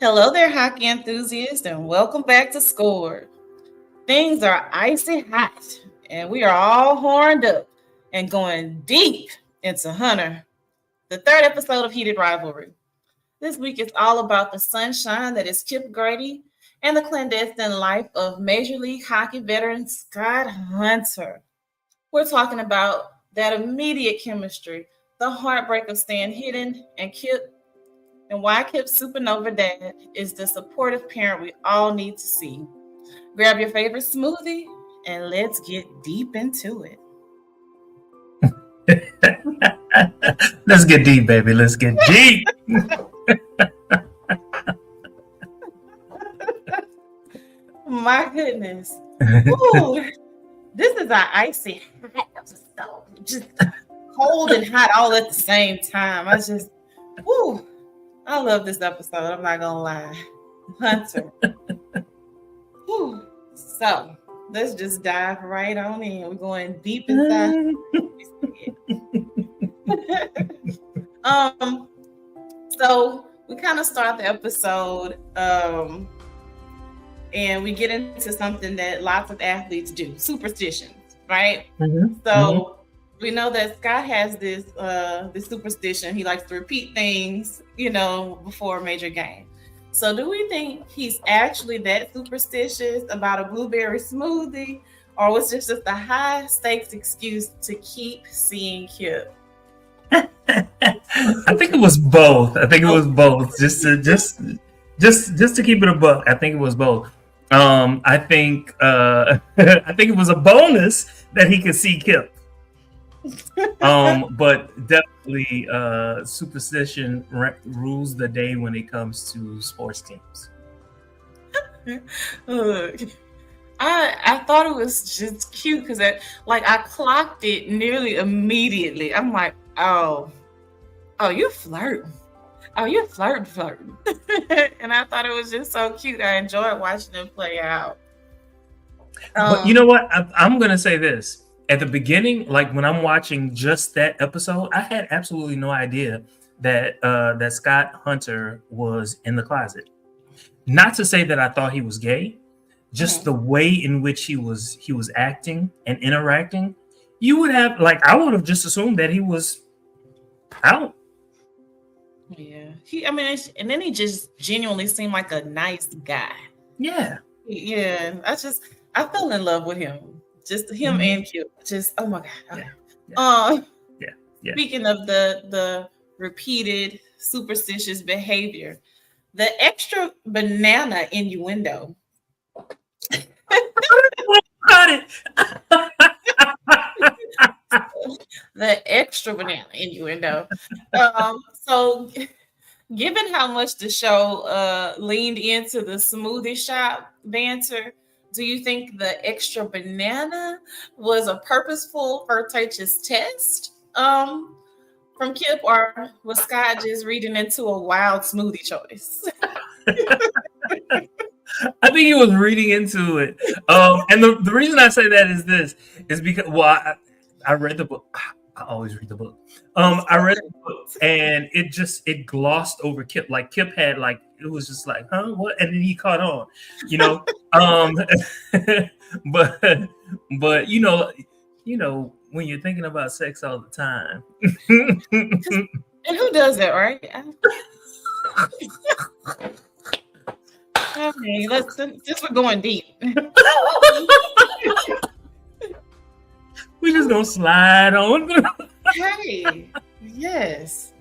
Hello there, hockey enthusiasts, and welcome back to Score. Things are icy hot, and we are all horned up and going deep into Hunter, the third episode of Heated Rivalry. This week is all about the sunshine that is Kip Grady and the clandestine life of Major League Hockey veteran Scott Hunter. We're talking about that immediate chemistry, the heartbreak of staying hidden, and why Kip's supernova dad is the supportive parent we all need to see. Grab your favorite smoothie and let's get deep into it. Let's get deep, baby. Let's get deep. My goodness. Ooh, this is our icy hot episode. Just cold and hot all at the same time. I love this episode. I'm not gonna lie. Hunter. Whew. So let's just dive right on in. We're going deep inside. So we kind of start the episode and we get into something that lots of athletes do, superstitions, right? We know that Scott has this superstition. He likes to repeat things, before a major game. So do we think he's actually that superstitious about a blueberry smoothie, or was this just a high stakes excuse to keep seeing Kip? I think it was both. Just to keep it a buck. I think it was both. I think it was a bonus that he could see Kip. But definitely superstition rules the day when it comes to sports teams. Look, I thought it was just cute because I clocked it nearly immediately. I'm like, oh, you're flirting. Oh, you're flirting. And I thought it was just so cute. I enjoyed watching them play out. But you know what? I'm going to say this. At the beginning, like when I'm watching just that episode, I had absolutely no idea that Scott Hunter was in the closet. Not to say that I thought he was gay, just the way in which he was acting and interacting. You would have, I would have just assumed that he was out. Yeah, and then he just genuinely seemed like a nice guy. Yeah. I fell in love with him. Just him and Kip. Just, oh my God. Okay. Yeah. Speaking of the repeated superstitious behavior, the extra banana innuendo. The extra banana innuendo. So given how much the show leaned into the smoothie shop banter, do you think the extra banana was a purposeful flirtatious test from Kip, or was Scott just reading into a wild smoothie choice? I think he was reading into it. And the reason I say that is because, I read the book. I always read the book. I read the book and it glossed over Kip. Like Kip had it was just like, huh, what? And then he caught on, but when you're thinking about sex all the time. And who does that, right? Okay, since we're going deep. We just gonna slide on. Hey, yes,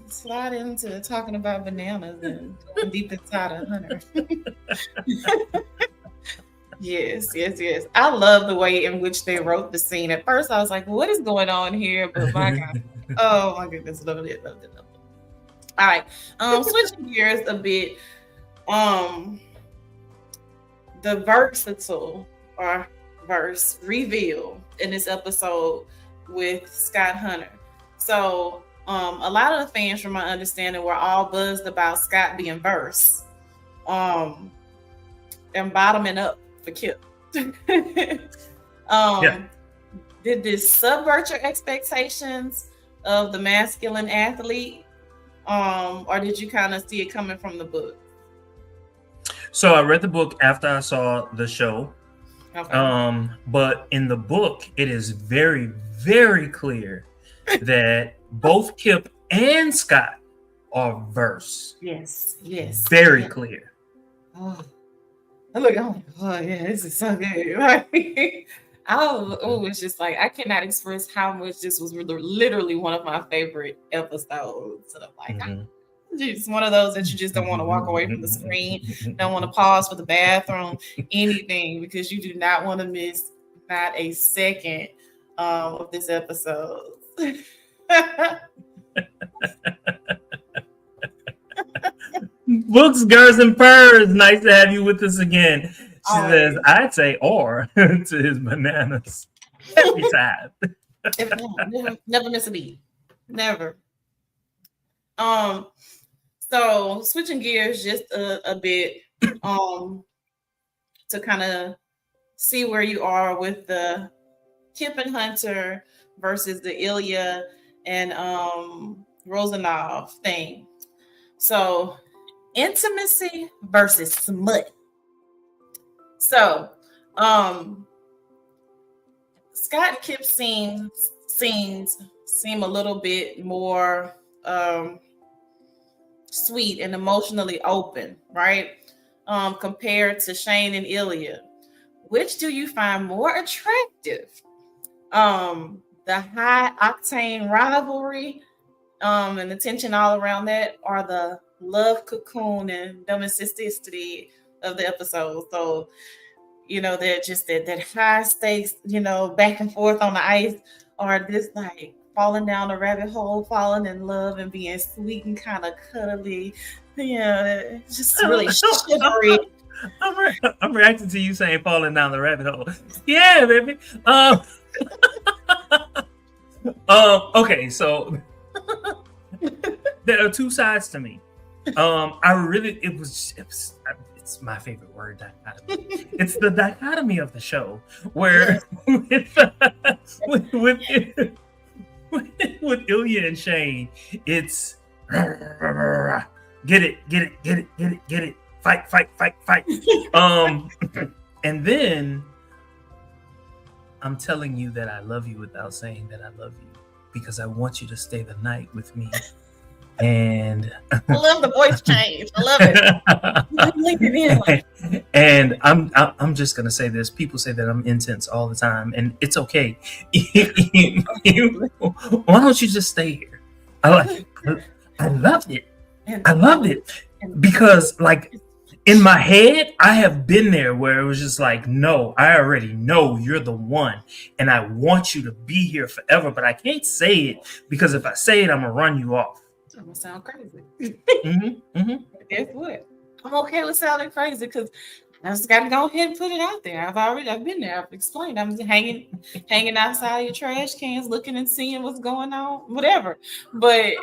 slide into talking about bananas and going deep inside of Hunter. Yes. I love the way in which they wrote the scene. At first, I was like, "What is going on here?" But my God, oh my goodness, love it. All right, switching gears a bit. The versatile or verse reveal in this episode with Scott Hunter. So a lot of the fans, from my understanding, were all buzzed about Scott being verse and bottoming up for Kip. Did this subvert your expectations of the masculine athlete? or did you kind of see it coming from the book? So I read the book after I saw the show. Okay. But in the book, it is very, very clear that both Kip and Scott are verse. Yes. Very Yes. clear. Oh, look, oh yeah, this is so good. Like, it's just like I cannot express how much this was literally one of my favorite episodes. And I'm like, it's one of those that you just don't want to walk away from the screen, don't want to pause for the bathroom, anything, because you do not want to miss not a second of this episode. Books, girls, and purrs. Nice to have you with us again. She says, I'd say or to his bananas every time. Never miss a beat. Never. So switching gears just a bit, to kind of see where you are with the Kip and Hunter versus the Ilya and Rosanov thing. So intimacy versus smut. So Scott and Kip scenes seem a little bit more sweet and emotionally open, right? Compared to Shane and Ilya. Which do you find more attractive? The high octane rivalry and the tension all around that, or the love cocoon and domesticity of the episode? So, they're just that high stakes, back and forth on the ice, or this like falling down the rabbit hole, falling in love and being sweet and kind of cuddly, just really shivery. I'm reacting to you saying falling down the rabbit hole. Yeah, baby. Okay, so there are two sides to me. It's my favorite word, dichotomy. It's the dichotomy of the show where with Ilya and Shane, it's get it, fight. And then I'm telling you that I love you without saying that I love you because I want you to stay the night with me. And I love the voice change. I love it. And I'm just gonna say this. People say that I'm intense all the time, and it's okay. Why don't you just stay here? I loved it. I loved it because, like, in my head, I have been there where it was just like, no, I already know you're the one, and I want you to be here forever. But I can't say it because if I say it, I'm gonna run you off. I'm gonna sound crazy. Guess what? I'm okay with sounding crazy because I just got to go ahead and put it out there. I've been there. I've explained. I'm hanging outside your trash cans, looking and seeing what's going on, whatever. But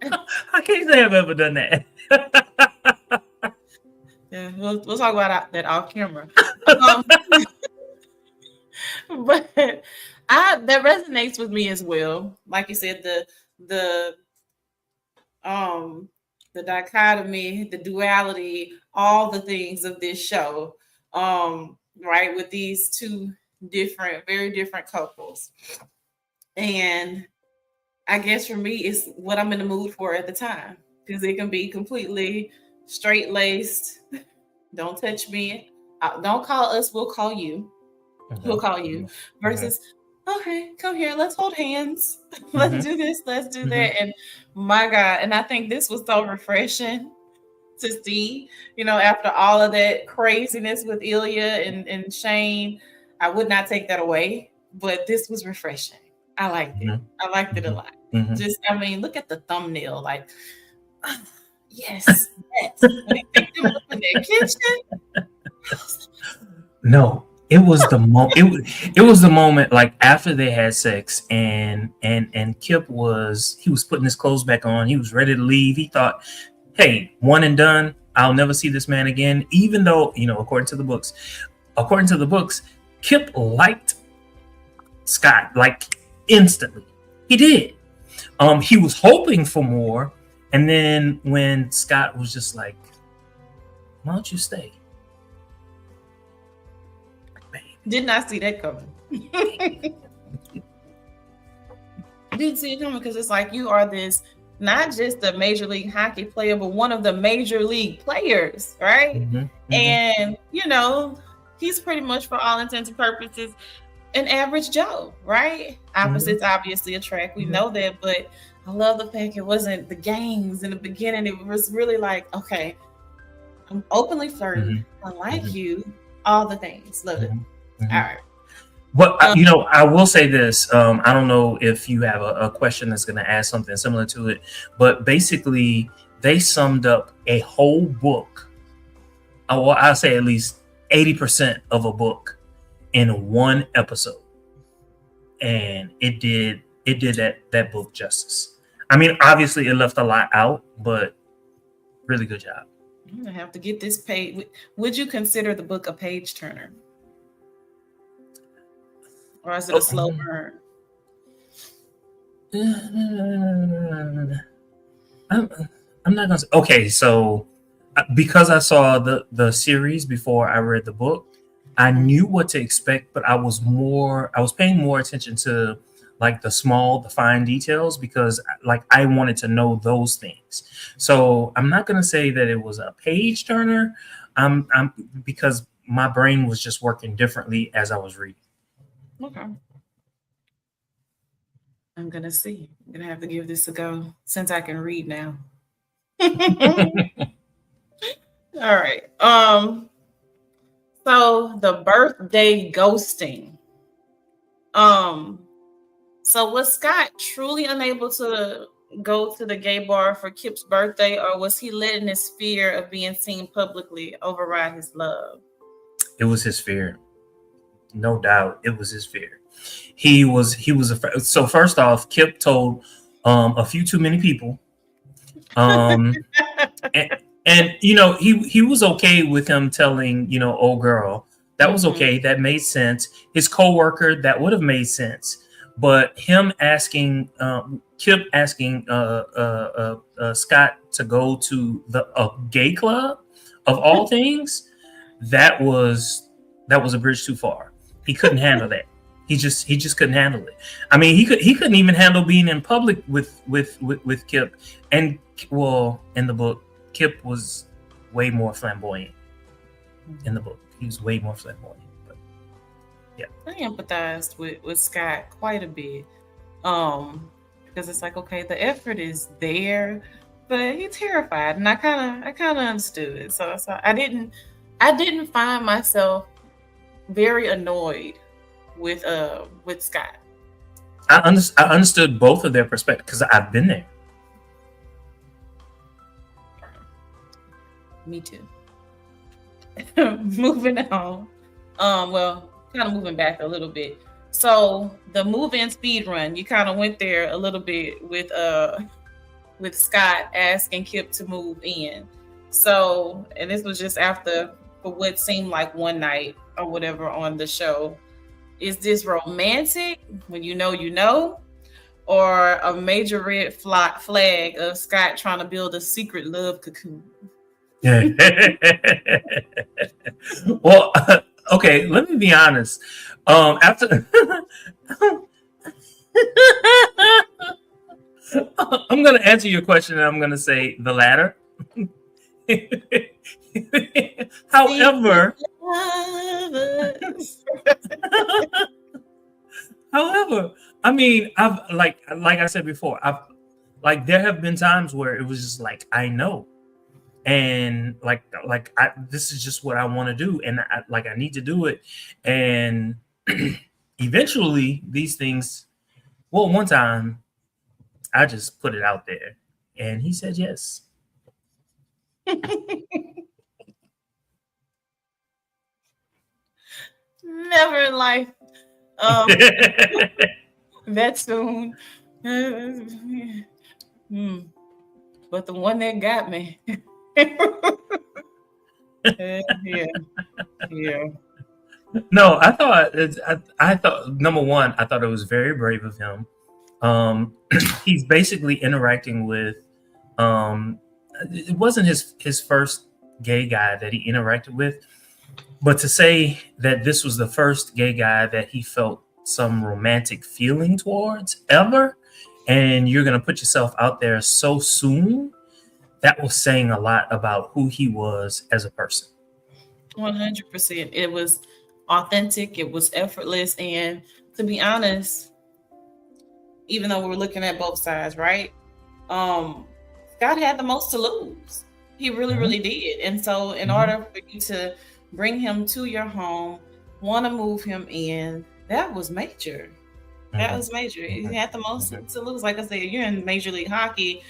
I can't say I've ever done that. Yeah, we'll talk about that off camera. But that resonates with me as well. Like you said, the dichotomy, the duality, all the things of this show, right, with these two very different couples. And I guess for me, it's what I'm in the mood for at the time, because it can be completely straight-laced. Don't touch me. Don't call us. We'll call you. We'll call you. Versus, okay, come here. Let's hold hands. Let's do this. Let's do that. And my God, and I think this was so refreshing to see, after all of that craziness with Ilya and Shane. I would not take that away, but this was refreshing. I liked it. I liked it a lot. Just, look at the thumbnail. Like, yes. When they picked him up in their kitchen. No, it was the moment. It was the moment, like, after they had sex, and Kip was putting his clothes back on. He was ready to leave. He thought, hey, one and done. I'll never see this man again. Even though, according to the books, Kip liked Scott, like, instantly. He did. He was hoping for more, And then when Scott was just like, why don't you stay? Did not see that coming. Didn't see it coming because it's like you are this, not just a Major League Hockey player, but one of the Major League players, right? Mm-hmm, mm-hmm. And, you know, he's pretty much, for all intents and purposes, an average Joe, right? Opposites obviously attract. We know that, but I love the fact it wasn't the games in the beginning. It was really like, okay, I'm openly flirting. I like you. All the things. Love it. All right. Well, you know, I will say this. I don't know if you have a question that's going to add something similar to it, but basically they summed up a whole book. I'll say at least 80% of a book in one episode, and it did that book justice. I mean, obviously it left a lot out, but really good job. I'm gonna have to get this page. Would you consider the book a page turner, or is it a slow burn? I'm not gonna say. Okay, so because I saw the series before I read the book, I knew what to expect, but I was paying more attention to like the fine details, because like I wanted to know those things. So I'm not gonna say that it was a page turner. I'm because my brain was just working differently as I was reading. Okay. I'm gonna see. I'm gonna have to give this a go since I can read now. All right. So the birthday ghosting. So was Scott truly unable to go to the gay bar for Kip's birthday, or was he letting his fear of being seen publicly override his love? It was his fear. No doubt. It was his fear. He was so first off, Kip told a few too many people. And you know, he was okay with him telling, you know, old girl. That was okay. That made sense. His coworker, that would have made sense. But him asking, Kip asking Scott to go to a gay club of all things, that was a bridge too far. He couldn't handle that. He just couldn't handle it. I mean, he couldn't even handle being in public with Kip. And well, in the book, Kip was way more flamboyant. In the book, he was way more flamboyant. But yeah, I empathized with Scott quite a bit, because it's like, okay, the effort is there, but he's terrified, and I kind of understood it. So I didn't find myself very annoyed with Scott. I understood both of their perspectives because I've been there. Me too. Moving on. Well, kind of moving back a little bit. So the move-in speed run, you kind of went there a little bit with Scott asking Kip to move in. So, and this was just after, for what seemed like one night or whatever on the show. Is this romantic when you know, or a major red flag of Scott trying to build a secret love cocoon? Well, okay, let me be honest. After I'm going to answer your question, and I'm going to say the latter. However, I mean, I've like I said before, there have been times where it was just like, I know. And this is just what I want to do, and I need to do it. And eventually, these things. Well, one time, I just put it out there, and he said yes. Never in life. That soon. But the one that got me. Yeah. No, I thought number one, I thought it was very brave of him. He's basically interacting with It wasn't his first gay guy that he interacted with, but to say that this was the first gay guy that he felt some romantic feeling towards ever, and you're going to put yourself out there so soon, that was saying a lot about who he was as a person. 100%. It was authentic, it was effortless, and to be honest, even though we're looking at both sides, right? Scott had the most to lose. He really, really did. And so in order for you to bring him to your home, want to move him in, that was major. That was major. He had the most to lose. Like I said, you're in Major League Hockey,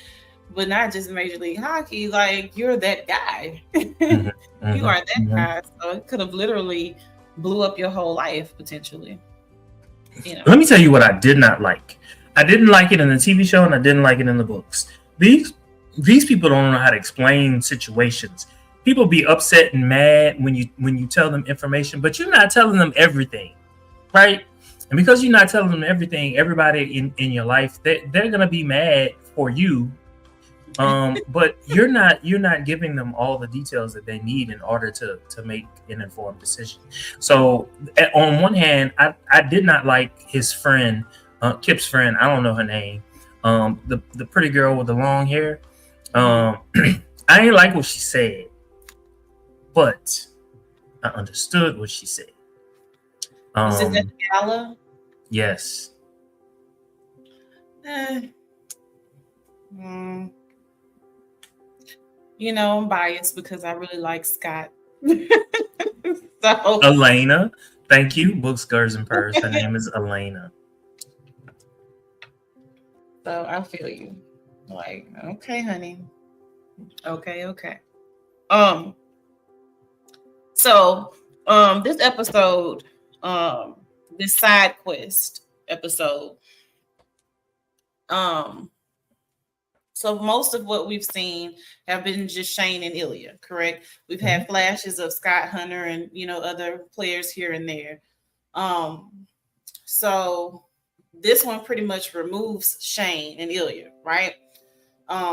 but not just Major League Hockey. Like, you're that guy. You are that guy. So it could have literally blew up your whole life potentially. You know. Let me tell you what I did not like. I didn't like it in the TV show, and I didn't like it in the books. These people don't know how to explain situations. People be upset and mad when you tell them information, but you're not telling them everything, right? And because you're not telling them everything, everybody in your life, they're gonna be mad for you. But you're not giving them all the details that they need in order to make an informed decision. So on one hand, I did not like his friend, Kip's friend. I don't know her name. The pretty girl with the long hair. I didn't like what she said, but I understood what she said. Was it that gala? Yes. You know, I'm biased because I really like Scott. So Elena, thank you. Books, Skirts, and Purrs. Her name is Elena. So I feel you. Like, okay, honey. Okay. So this episode, this side quest episode, so most of what we've seen have been just Shane and Ilya, correct? We've had flashes of Scott, Hunter, and other players here and there. So this one pretty much removes Shane and Ilya, right?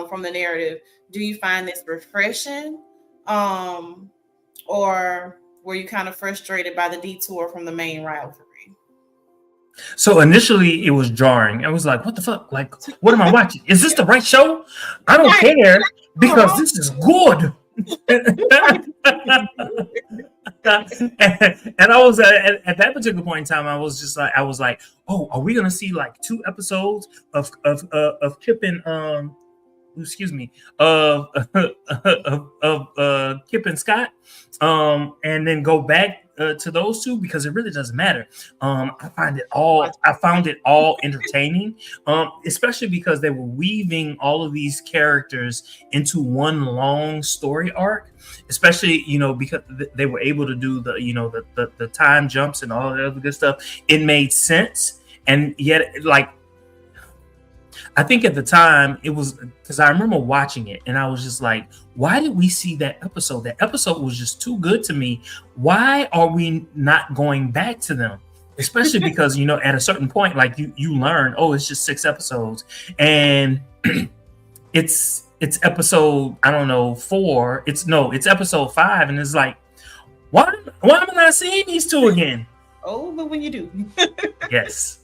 From the narrative. Do you find this refreshing? Or were you kind of frustrated by the detour from the main rivalry? So initially it was jarring. I was like, what the fuck? Like, what am I watching? Is this the right show? I don't care because this is good. And I was at that particular point in time, I was like, oh, are we gonna see like 2 episodes of Kip and Kip and Scott, and then go back to those 2, because it really doesn't matter. I found it all entertaining, especially because they were weaving all of these characters into one long story arc, especially because they were able to do the time jumps and all the other good stuff. It made sense, and yet like I think at the time it was because I remember watching it and I was just like, why did we see that episode? That episode was just too good to me. Why are we not going back to them? Especially because, at a certain point, like you learn, oh, it's just 6 episodes and it's episode, I don't know, 4. It's episode 5. And it's like, why am I not seeing these 2 again? Oh, but when you do. Yes.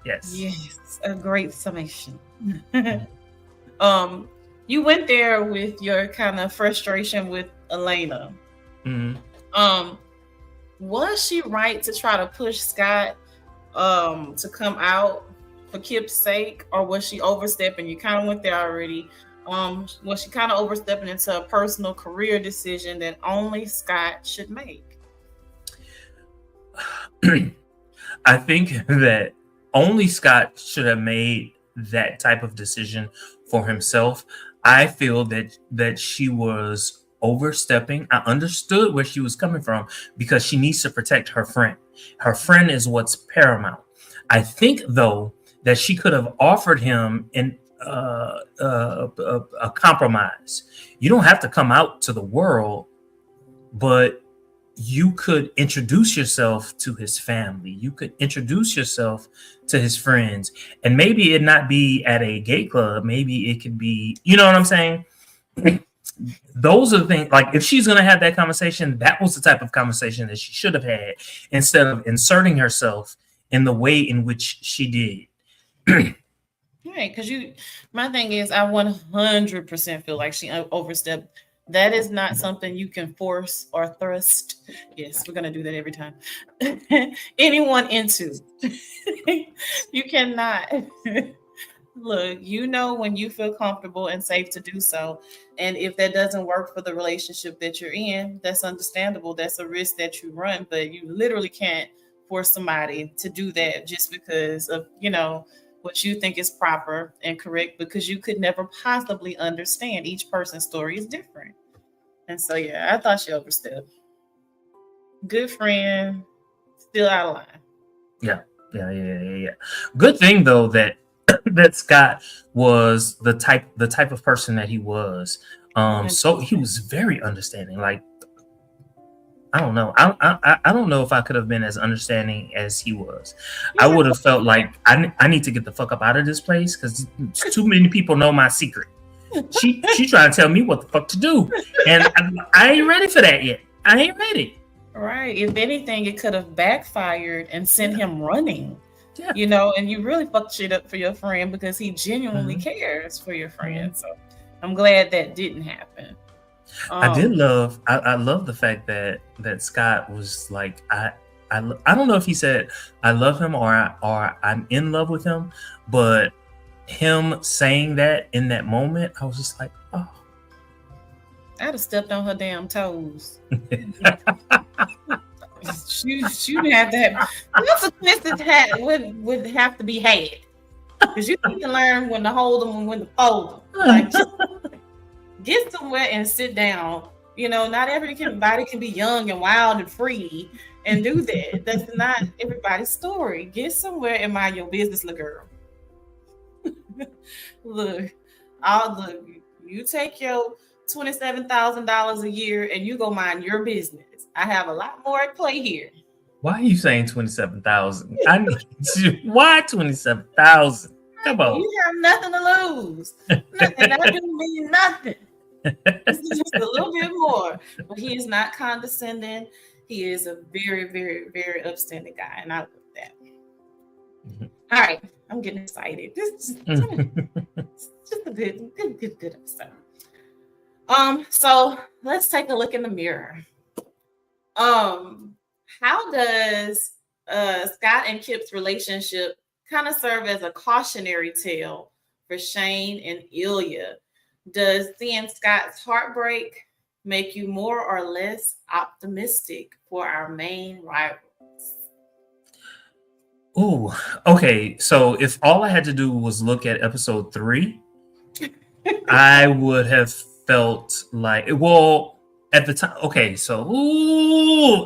Yes, a great summation. You went there with your kind of frustration with Elena. Was she right to try to push Scott to come out for Kip's sake, or was she overstepping? You kind of went there already. Was she kind of overstepping into a personal career decision that only Scott should make? I think that only Scott should have made that type of decision for himself. I feel that she was overstepping. I understood where she was coming from because she needs to protect her friend. Her friend is what's paramount. I think, though, that she could have offered him a compromise. You don't have to come out to the world, but you could introduce yourself to his family. You could introduce yourself to his friends. And maybe it not be at a gay club. Maybe it could be, you know what I'm saying? Those are the things, like if she's going to have that conversation, that was the type of conversation that she should have had instead of inserting herself in the way in which she did. Right, because my thing is, I 100% feel like she overstepped. That is not something you can force or thrust. Yes, we're gonna do that every time. Anyone into. You cannot. Look, when you feel comfortable and safe to do so. And if that doesn't work for the relationship that you're in, that's understandable. That's a risk that you run, but you literally can't force somebody to do that just because of, what you think is proper and correct, because you could never possibly understand. Each person's story is different. And so, yeah, I thought she overstepped. Good friend, still out of line. Yeah. Good thing though that Scott was the type of person that he was. So he was very understanding. Like, I don't know. I don't know if I could have been as understanding as he was. I would have felt like I need to get the fuck up out of this place because too many people know my secret. She trying to tell me what the fuck to do, and I ain't ready for that yet. I ain't ready. Right. If anything, it could have backfired and sent him running. Yeah. And you really fucked shit up for your friend because he genuinely cares for your friend. So I'm glad that didn't happen. I did love. I love the fact that Scott was like, I don't know if he said I love him or I'm in love with him, but him saying that in that moment, I was just like, oh. I'd have stepped on her damn toes. She would have to have consequences would have to be had, because you need to learn when to hold them and when to fold them. Like, get somewhere and sit down. Not everybody can be young and wild and free and do that. That's not everybody's story. Get somewhere and mind your business, little girl. Look, you take your $27,000 a year and you go mind your business. I have a lot more at play here. Why are you saying 27,000? I need you. Why 27,000? Come on. You have nothing to lose. Nothing. I do mean nothing. This is just a little bit more. But he is not condescending. He is a very, very, very upstanding guy, and I love that. Mm-hmm. All right, I'm getting excited. This is just a good episode. So let's take a look in the mirror. How does Scott and Kip's relationship kind of serve as a cautionary tale for Shane and Ilya? Does seeing Scott's heartbreak make you more or less optimistic for our main rivals? Oh, okay. So if all I had to do was look at episode 3, I would have felt like, well, at the time. Okay, so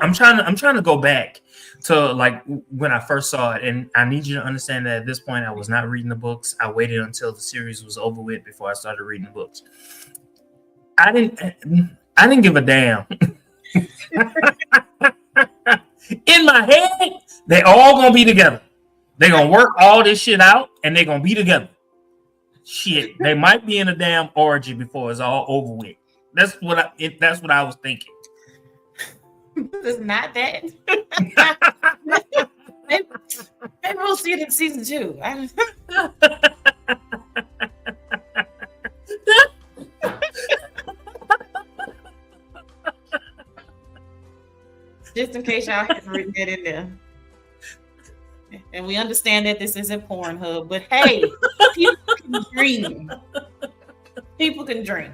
I'm trying to go back to like when I first saw it, and I need you to understand that at this point I was not reading the books. I waited until the series was over with before I started reading the books. I didn't give a damn. In my head, they all gonna be together. They're gonna work all this shit out, and they're gonna be together. Shit, they might be in a damn orgy before it's all over with. That's what I was thinking. It's not that. Maybe we'll see it in season 2. Just in case y'all haven't written that in there. And we understand that this isn't Pornhub, but hey, people can dream. People can dream.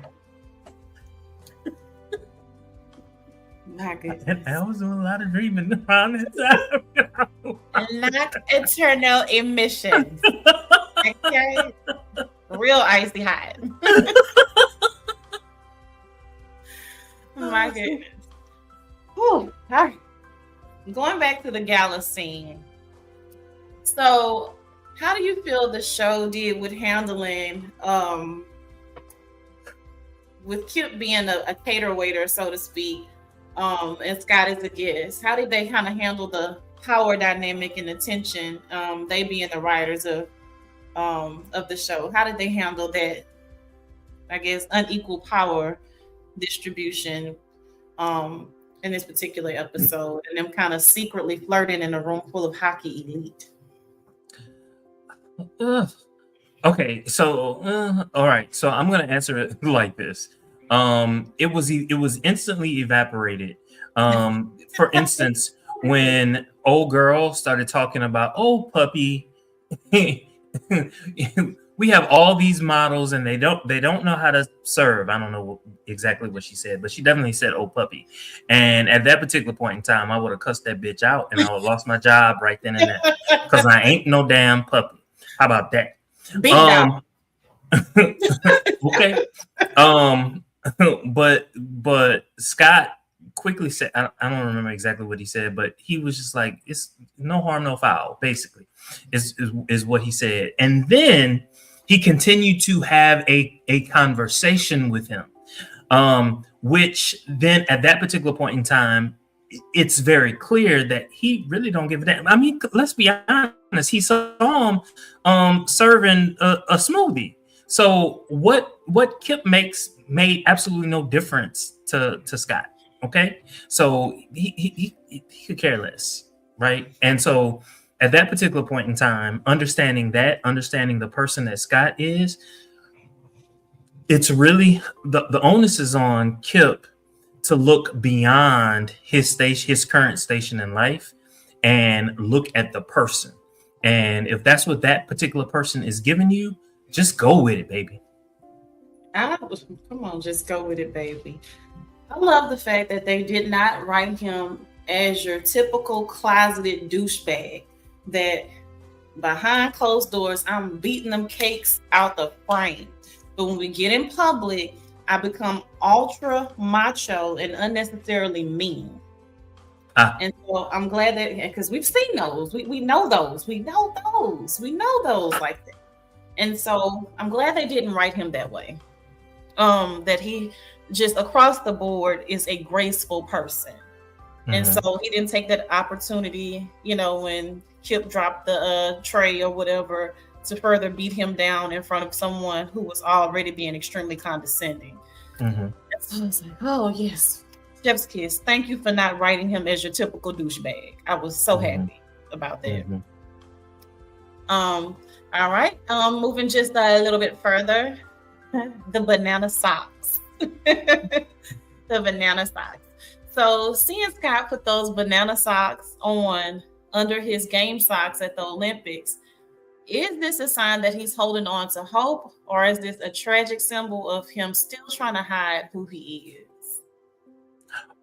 My goodness. And I was doing a lot of dreaming around that time. Not eternal emissions. Okay? Real icy hot. My goodness. Whew. All right. Going back to the gala scene. So, how do you feel the show did with handling, with Kip being a cater waiter, so to speak, and Scott is a guest. How did they kind of handle the power dynamic and the tension? They being the writers of the show. How did they handle that? I guess unequal power distribution in this particular episode, and them kind of secretly flirting in a room full of hockey elite. Okay, so all right, so I'm gonna answer it like this. It was instantly evaporated. For instance, when old girl started talking about, oh puppy, we have all these models and they don't know how to serve. I don't know exactly what she said, but she definitely said, oh puppy. And at that particular point in time, I would have cussed that bitch out and I would have lost my job right then and there because I ain't no damn puppy. How about that? Beat down. Okay. But Scott quickly said, I don't remember exactly what he said, but he was just like, it's no harm, no foul, basically, is what he said. And then he continued to have a conversation with him, which then at that particular point in time, it's very clear that he really don't give a damn. I mean, let's be honest. He saw him serving a smoothie. So what Kip made absolutely no difference to Scott. Okay, so he could care less, right? And so at that particular point in time, understanding the person that Scott is, it's really the onus is on Kip to look beyond his current station in life and look at the person. And if that's what that particular person is giving you, just go with it, baby. Come on, just go with it, baby. I love the fact that they did not write him as your typical closeted douchebag that behind closed doors, I'm beating them cakes out the frame. But when we get in public, I become ultra macho and unnecessarily mean. And so I'm glad that, because we've seen those. We know those. We know those like that. And so I'm glad they didn't write him that way. That he just across the board is a graceful person. Mm-hmm. And so he didn't take that opportunity, when Kip dropped the tray or whatever, to further beat him down in front of someone who was already being extremely condescending. Mm-hmm. So I was like, oh yes, chef's kiss. Thank you for not writing him as your typical douchebag. I was so happy about that. Mm-hmm. All right. Moving just a little bit further, the banana socks. The banana socks. So seeing Scott put those banana socks on under his game socks at the Olympics, is this a sign that he's holding on to hope, or is this a tragic symbol of him still trying to hide who he is?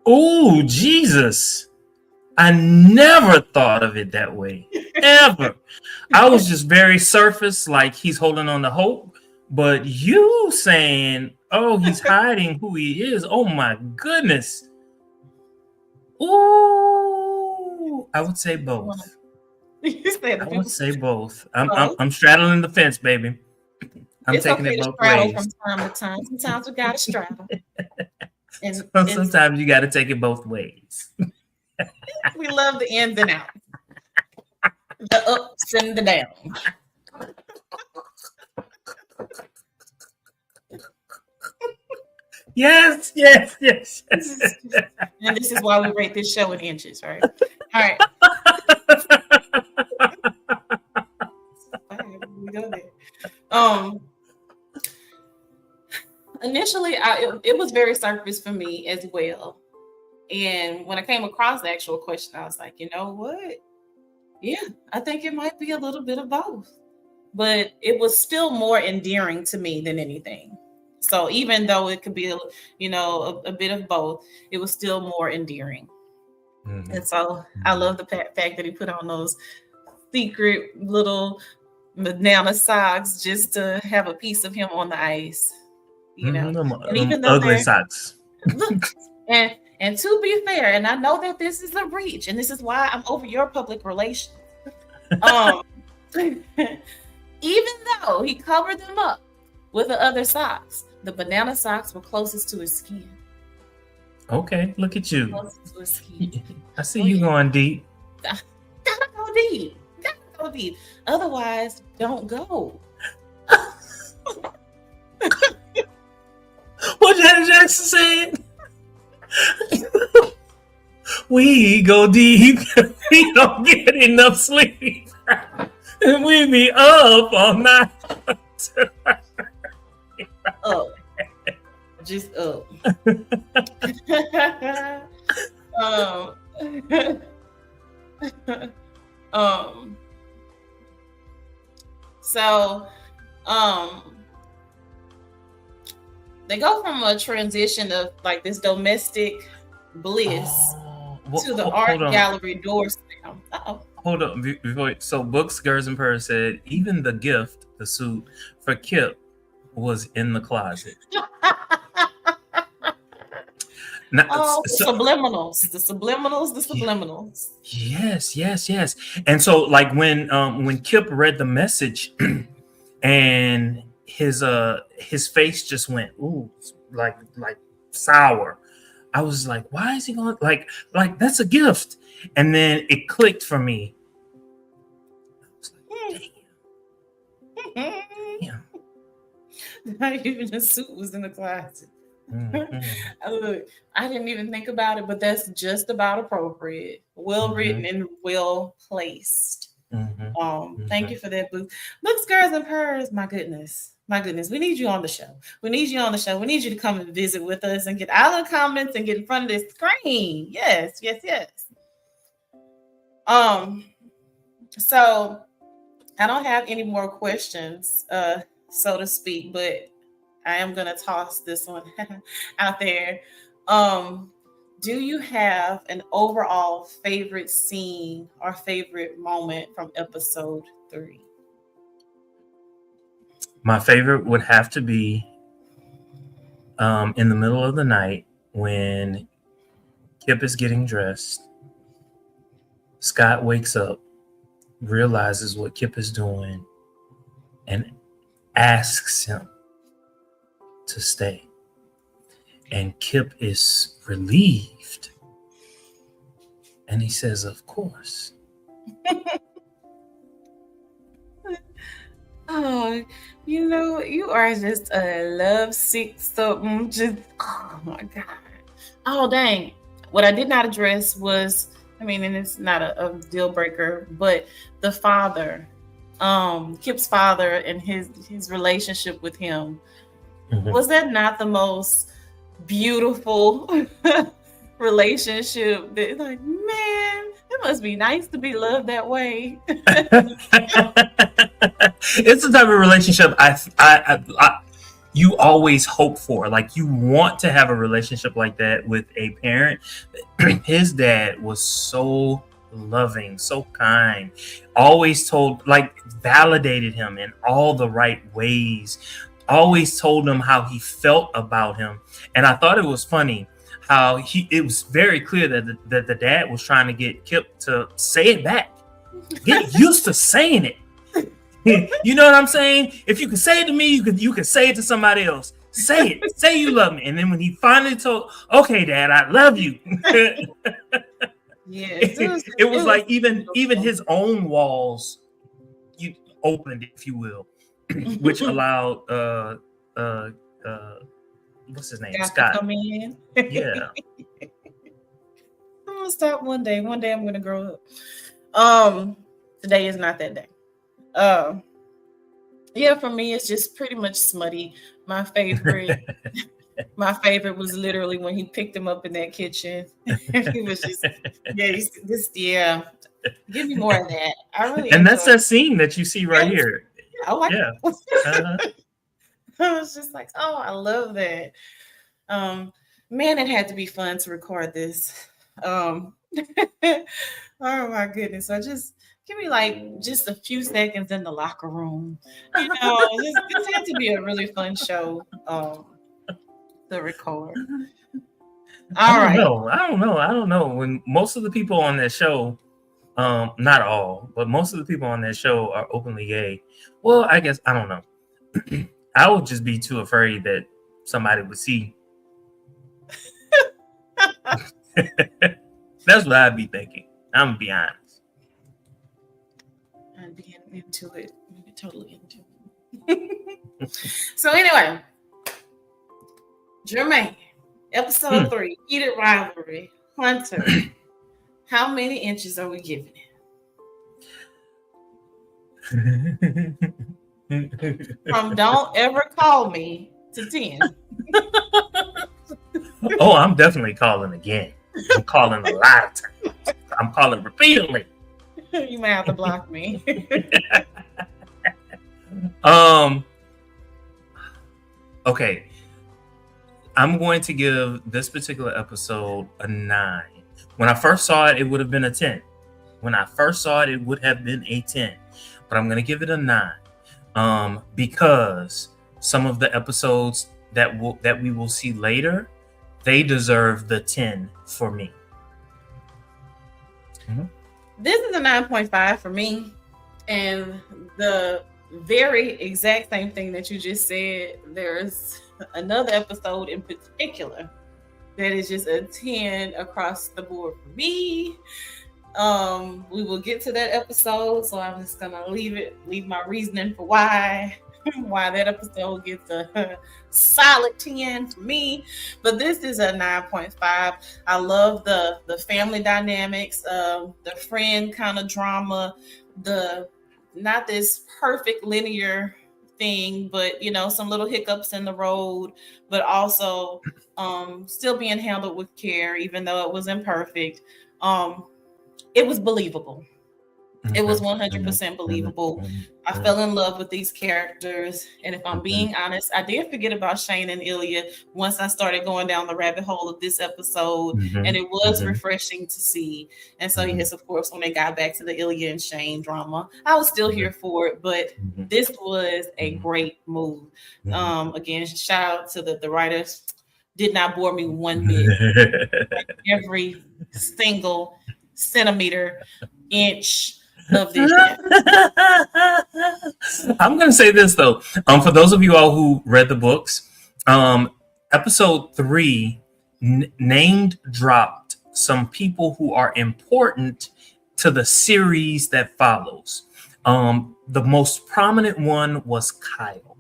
Oh, Jesus. I never thought of it that way, ever. I was just very surface, like he's holding on to hope. But you saying, oh, he's hiding who he is. Oh, my goodness. Ooh, I would say both. I would say both. I'm straddling the fence, baby. I'm taking it both ways. From time to time. Sometimes we got to straddle. Sometimes you got to take it both ways. We love the ins and outs, the ups and the downs. Yes. And this is why we rate this show in inches, right? All right. We go there. Initially, it was very surface for me as well. And when I came across the actual question, I was like, you know what? Yeah, I think it might be a little bit of both. But it was still more endearing to me than anything. So even though it could be, a bit of both, it was still more endearing. Mm-hmm. And so I love the fact that he put on those secret little banana socks just to have a piece of him on the ice. And even though ugly socks. And to be fair, and I know that this is a reach, and this is why I'm over your public relations. Even though he covered them up with the other socks, the banana socks were closest to his skin. Okay, look at you. Whiskey. I see you going deep. Gotta go deep. Gotta go deep. Otherwise, don't go. What Janet Jackson said? We go deep. We don't get enough sleep. And we be up all night. Up. Just up. um, so they go from a transition of like this domestic bliss to the art gallery door slam. Hold up. So Books, Girls, and Purrs said even the gift, the suit for Kip, was in the closet. Now, subliminals, the subliminals. Yes. And so, like when Kip read the message, and his face just went like sour. I was like, why is he going like that's a gift? And then it clicked for me. I was like, damn. Not even the suit was in the closet. Mm-hmm. Look, I didn't even think about it, but that's just about appropriate. Well written and well placed. Thank you for that, Books, Girls, and Purrs. My goodness. We need you on the show. We need you to come and visit with us and get out of the comments and get in front of this screen. Yes. So I don't have any more questions, so to speak, but I am gonna toss this one out there. Do you have an overall favorite scene or favorite moment from episode 3? My favorite would have to be in the middle of the night when Kip is getting dressed. Scott wakes up, realizes what Kip is doing, and asks him to stay. And Kip is relieved. And he says, of course. Oh, you are just a lovesick something. Just, oh my God. Oh, dang. What I did not address was, and it's not a deal breaker, but the father, Kip's father and his relationship with him. Mm-hmm. Was that not the most beautiful relationship? That, like, man, it must be nice to be loved that way. It's the type of relationship I you always hope for. Like, you want to have a relationship like that with a parent. His dad was so loving, so kind, always validated him in all the right ways, always told him how he felt about him. And I thought it was funny how it was very clear that the dad was trying to get Kip to say it back. Get used to saying it. You know what I'm saying? If you can say it to me, you can say it to somebody else. Say it. Say you love me. And then when he finally told, okay, Dad, I love you. It was like even his own walls opened, if you will, which allowed what's his name? Scott. Come in. Yeah. I'm gonna stop one day. One day I'm gonna grow up. Today is not that day. Yeah, for me it's just pretty much smutty. My favorite was literally when he picked him up in that kitchen. He was just give me more of that. I really and that's that scene that you see right here. I like it. I was just like, oh, I love that. Man, it had to be fun to record this. Oh my goodness. So just give me just a few seconds in the locker room. This had to be a really fun show to record. I don't know. When most of the people on that show, not all, but most of the people on that show are openly gay. Well, I guess I don't know. I would just be too afraid that somebody would see. That's what I'd be thinking. I'm gonna be honest. I'd be into it. I'd be totally into it. So anyway, Jermaine, episode 3, Heated Rivalry, Hunter. How many inches are we giving it? From don't ever call me to 10. Oh, I'm definitely calling again. I'm calling a lot of times. I'm calling repeatedly. You might have to block me. Okay. I'm going to give this particular episode a 9. When I first saw it, it would have been a 10. When I first saw it, it would have been a 10. But I'm going to give it a 9. Because some of the episodes that we will see later, they deserve the 10 for me. Mm-hmm. This is a 9.5 for me. And the very exact same thing that you just said, there's another episode in particular that is just a 10 across the board for me. We will get to that episode, so I'm just gonna leave my reasoning for why that episode gets a solid 10 for me. But this is a 9.5. I love the family dynamics, the friend kind of drama, the not this perfect linear thing, but you know, some little hiccups in the road, but also still being handled with care, even though it was imperfect. It was believable. It was 100% believable. I fell in love with these characters. And if I'm being honest, I did forget about Shane and Ilya once I started going down the rabbit hole of this episode. And it was refreshing to see. And so, yes, of course, when they got back to the Ilya and Shane drama, I was still here for it. But this was a great move. Again, shout out to the writers. Did not bore me one bit. Every single centimeter, inch of this. I'm going to say this though. For those of you all who read the books, episode 3 named dropped some people who are important to the series that follows. The most prominent one was Kyle.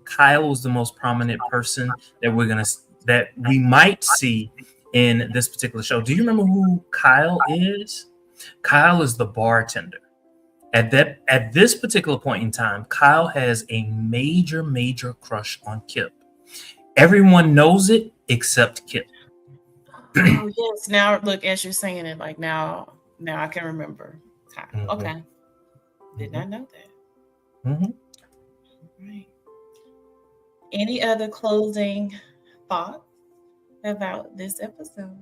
Kyle was the most prominent person that we might see in this particular show. Do you remember who Kyle is? Kyle is the bartender. At this particular point in time, Kyle has a major crush on Kip. Everyone knows it except Kip. Oh, yes. Now look, as you're saying it, like now I can remember Kyle. Okay. Did not know that. Right. Any other closing thoughts about this episode?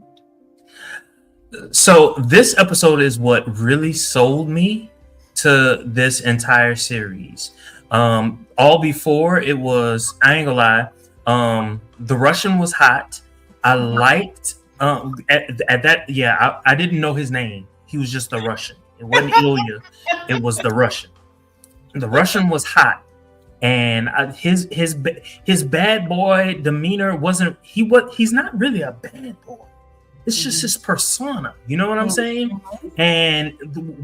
So this episode is what really sold me to this entire series. All before it was, I ain't gonna lie, the Russian was hot. I liked at that, yeah, I didn't know his name. He was just the Russian. It wasn't Ilya, it was the Russian. The Russian was hot. And his bad boy demeanor he's not really a bad boy. It's just his persona. You know what I'm saying? And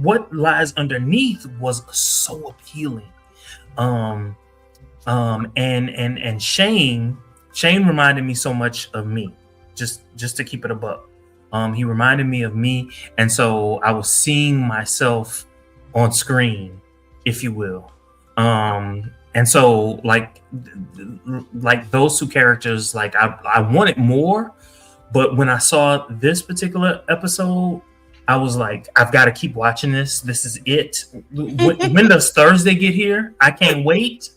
what lies underneath was so appealing. And Shane reminded me so much of me, just to keep it above. He reminded me of me. And so I was seeing myself on screen, if you will. And so like those two characters, like I wanted more, but when I saw this particular episode, I was like, I've got to keep watching this. This is it. When does Thursday get here? I can't wait.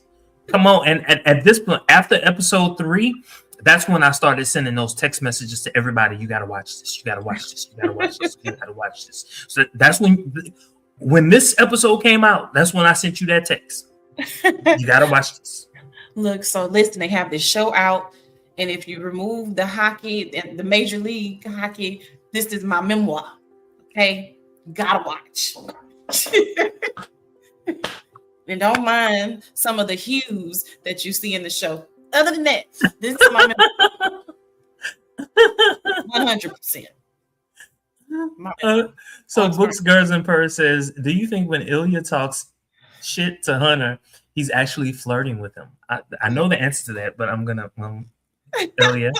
Come on. And at this point, after episode 3, that's when I started sending those text messages to everybody. You got to watch this. You got to watch this. You got to watch this. You got to watch this. So that's when this episode came out, that's when I sent you that text. You got to watch this. Look, so listen, they have this show out. And if you remove the hockey and the Major League Hockey, this is my memoir. Okay? Gotta watch. And don't mind some of the hues that you see in the show. Other than that, this is my memoir. 100%. So Books, Girls, and Purrs says, do you think when Ilya talks shit to Hunter, he's actually flirting with him? I know the answer to that, but I'm gonna Ilya.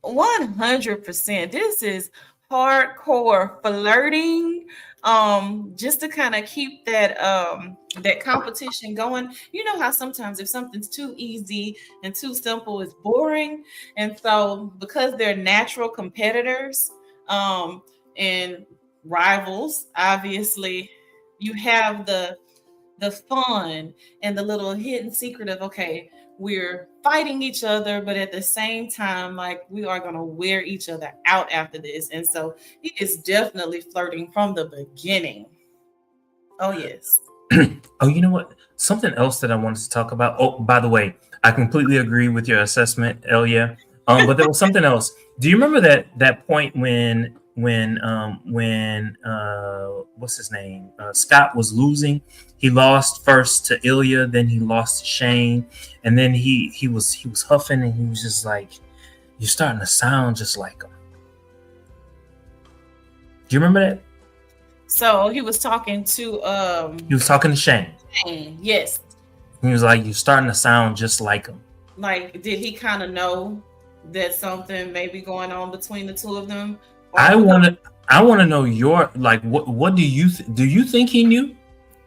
100%. This is hardcore flirting. Just to kind of keep that that competition going. You know how sometimes if something's too easy and too simple, it's boring. And so because they're natural competitors and rivals, obviously, you have the fun and the little hidden secret of, okay, we're fighting each other, but at the same time, like, we are going to wear each other out after this. And so he is definitely flirting from the beginning. Oh, yes. Oh, you know what? Something else that I wanted to talk about. Oh, by the way, I completely agree with your assessment, Ilya. But there was something else. Do you remember that point when what's his name? Scott was losing. He lost first to Ilya, then he lost to Shane, and then he was huffing, and he was just like, "You're starting to sound just like him." Do you remember that? So he was talking to Shane. Shane, yes. He was like, "You're starting to sound just like him." Like, did he kind of know that something may be going on between the two of them? I want to know your, like, what do you do you think he knew?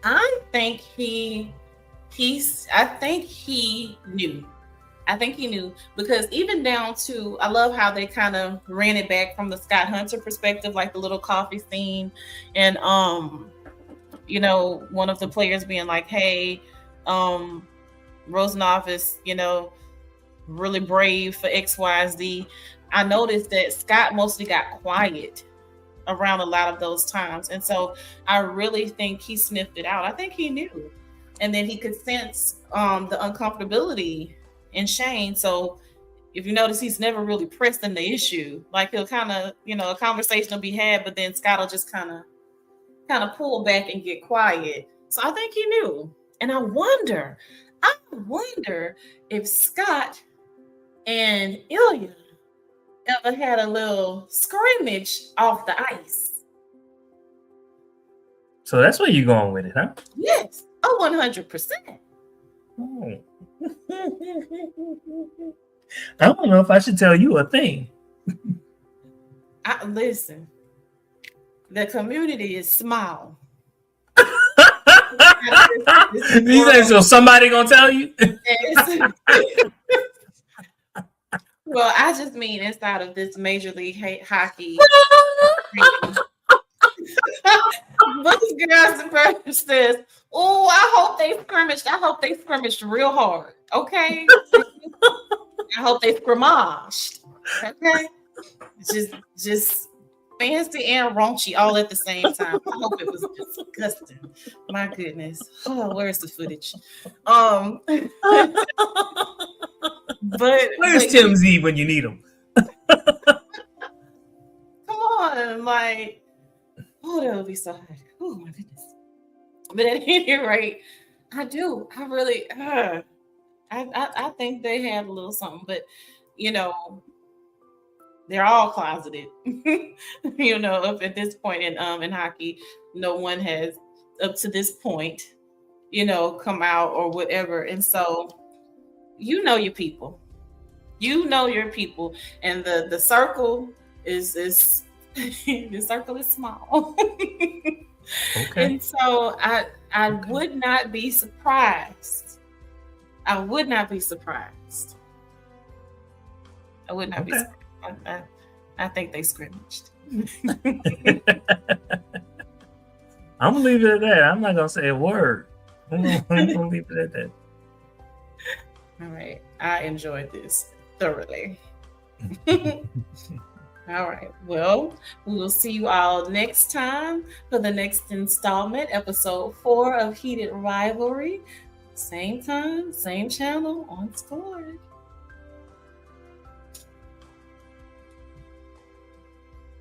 I think he knew. I think he knew, because even down to, I love how they kind of ran it back from the Scott Hunter perspective, like the little coffee scene, and you know, one of the players being like, "Hey, Rosenoff is, you know, really brave for XYZ." I noticed that Scott mostly got quiet around a lot of those times. And so I really think he sniffed it out. I think he knew. And then he could sense the uncomfortability in Shane. So if you notice, he's never really pressed in the issue. Like, he'll kind of, you know, a conversation will be had, but then Scott will just kind of pull back and get quiet. So I think he knew. And I wonder if Scott and Ilya ever had a little scrimmage off the ice. So that's where you're going with it, huh? Yes. Oh, 100%. Oh. I don't know if I should tell you a thing. Listen, the community is small. You say, so somebody gonna tell you? Well, I just mean inside of this Major League Hockey. Books, Girls, and Purrs says, "Oh, I hope they scrimmaged. I hope they scrimmaged real hard. Okay, I hope they scrimmaged. Okay, just fancy and raunchy all at the same time. I hope it was disgusting. My goodness. Oh, where's the footage? But where's Tim Z when you need him? Come on, like, oh, that would be so hard. Oh my goodness. But at any rate, I really I think they had a little something, but you know, they're all closeted. You know, up at this point in hockey, no one has up to this point, you know, come out or whatever. And so, you know your people. You know your people, and the circle is the circle is small. Okay. And so I would not be surprised. I would not be surprised. I think they scrimmaged. I'm gonna leave it at that. I'm not gonna say a word. I'm gonna leave it at that. All right. I enjoyed this thoroughly. All right. Well, we will see you all next time for the next installment, episode 4 of Heated Rivalry. Same time, same channel on Score.